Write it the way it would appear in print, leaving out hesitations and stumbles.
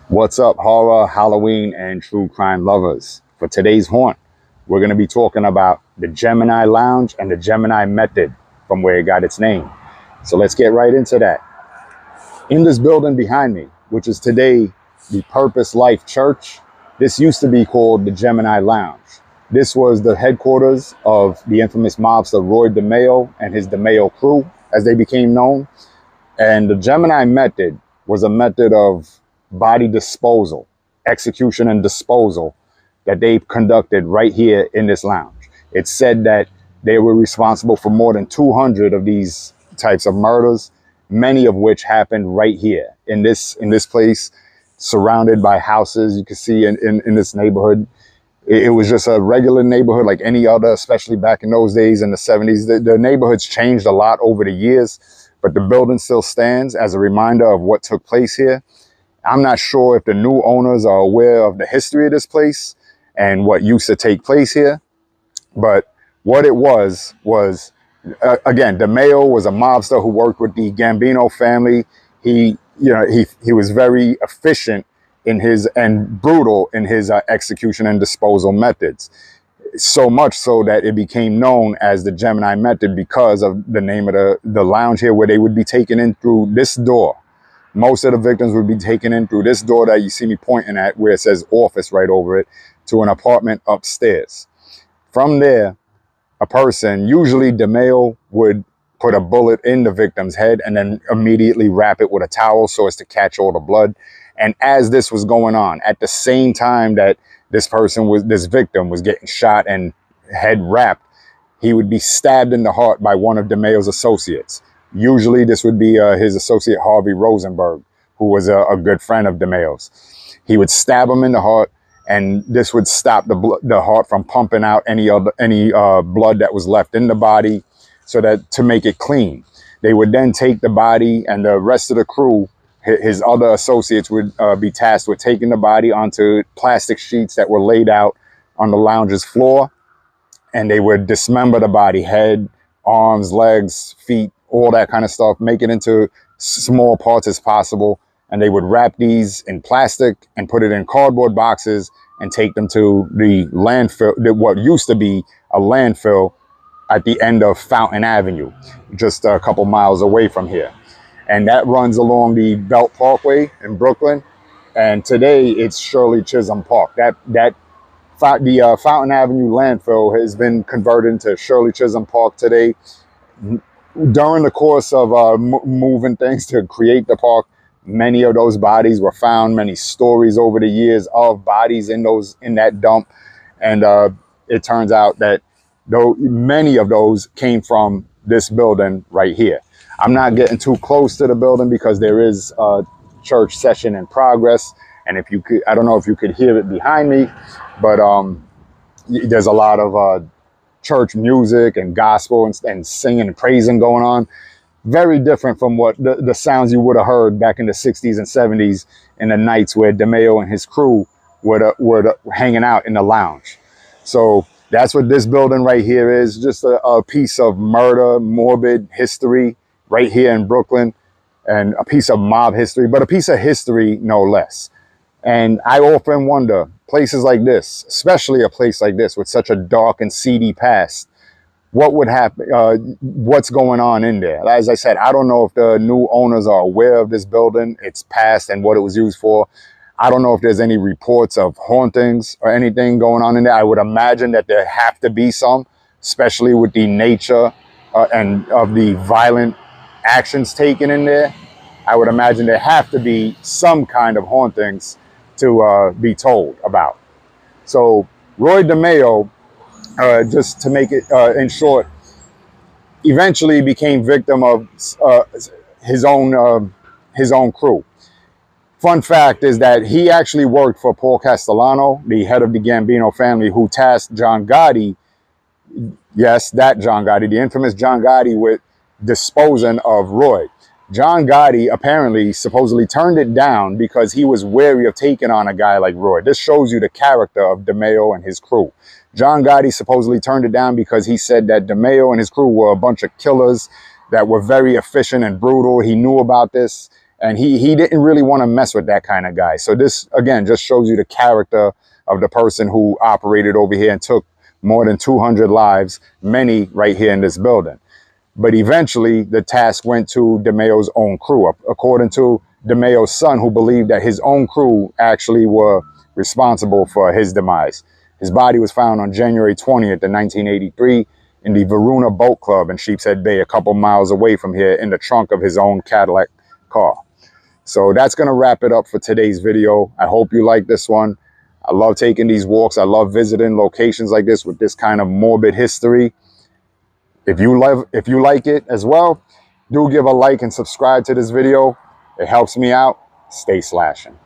What's up, horror, Halloween, and true crime lovers? For today's haunt, we're going to be talking about the Gemini Lounge and the Gemini Method from where it got its name. So let's get right into that. In this building behind me, which is today the Purpose Life Church, this used to be called the Gemini Lounge. This was the headquarters of the infamous mobster Roy DeMeo and his DeMeo crew, as they became known. And the Gemini Method was a method of body disposal, execution and disposal that they conducted right here in this lounge. It's said that they were responsible for more than 200 of these types of murders, many of which happened right here in this place, surrounded by houses. You can see in this neighborhood. It was just a regular neighborhood like any other, especially back in those days in the 70s. The neighborhood's changed a lot over the years, but the building still stands as a reminder of what took place here. I'm not sure if the new owners are aware of the history of this place and what used to take place here. But what it was again, DeMeo was a mobster who worked with the Gambino family. He was very efficient in his and brutal in his execution and disposal methods. So much so that it became known as the Gemini Method because of the name of the lounge here, where they would be taken in through this door. Most of the victims would be taken in through this door that you see me pointing at, where it says office right over it, to an apartment upstairs. From there, a person, usually DeMeo, would put a bullet in the victim's head and then immediately wrap it with a towel so as to catch all the blood. And as this was going on, at the same time that this victim was getting shot and head wrapped, he would be stabbed in the heart by one of DeMeo's associates. Usually this would be his associate, Harvey Rosenberg, who was a good friend of DeMeo's. He would stab him in the heart, and this would stop the heart from pumping out any blood that was left in the body, so that to make it clean. They would then take the body, and the rest of the crew, his other associates, would be tasked with taking the body onto plastic sheets that were laid out on the lounge's floor, and they would dismember the body, head, arms, legs, feet, all that kind of stuff, make it into small parts as possible. And they would wrap these in plastic and put it in cardboard boxes and take them to the landfill, what used to be a landfill at the end of Fountain Avenue, just a couple miles away from here. And that runs along the Belt Parkway in Brooklyn. And today it's Shirley Chisholm Park. The Fountain Avenue landfill has been converted into Shirley Chisholm Park today. During the course of moving things to create the park, many of those bodies were found, many stories over the years of bodies in that dump. And it turns out that many of those came from this building right here. I'm not getting too close to the building because there is a church session in progress. And if you could, I don't know if you could hear it behind me, but there's a lot of church music and gospel and singing and praising going on. Very different from what the sounds you would have heard back in the 60s and 70s in the nights where DeMeo and his crew were hanging out in the lounge. So that's what this building right here is, just a piece of murder, morbid history right here in Brooklyn, and a piece of mob history, but a piece of history no less. And I often wonder, places like this, especially a place like this with such a dark and seedy past, what would happen, what's going on in there? As I said, I don't know if the new owners are aware of this building, its past and what it was used for. I don't know if there's any reports of hauntings or anything going on in there. I would imagine that there have to be some, especially with the nature and of the violent actions taken in there. I would imagine there have to be some kind of hauntings to be told about. So Roy DeMeo, just to make it in short, eventually became victim of his own crew. Fun fact is that he actually worked for Paul Castellano, the head of the Gambino family, who tasked John Gotti, yes, that John Gotti, the infamous John Gotti, with disposing of Roy. John Gotti apparently supposedly turned it down because he was wary of taking on a guy like Roy. This shows you the character of DeMeo and his crew. John Gotti supposedly turned it down because he said that DeMeo and his crew were a bunch of killers that were very efficient and brutal. He knew about this, and he didn't really want to mess with that kind of guy. So this, again, just shows you the character of the person who operated over here and took more than 200 lives, many right here in this building. But eventually, the task went to DeMayo's own crew, according to DeMayo's son, who believed that his own crew actually were responsible for his demise. His body was found on January 20th, 1983, in the Varuna Boat Club in Sheepshead Bay, a couple miles away from here, in the trunk of his own Cadillac car. So that's going to wrap it up for today's video. I hope you like this one. I love taking these walks. I love visiting locations like this with this kind of morbid history. If you like it as well, do give a like and subscribe to this video. It helps me out. Stay slashing.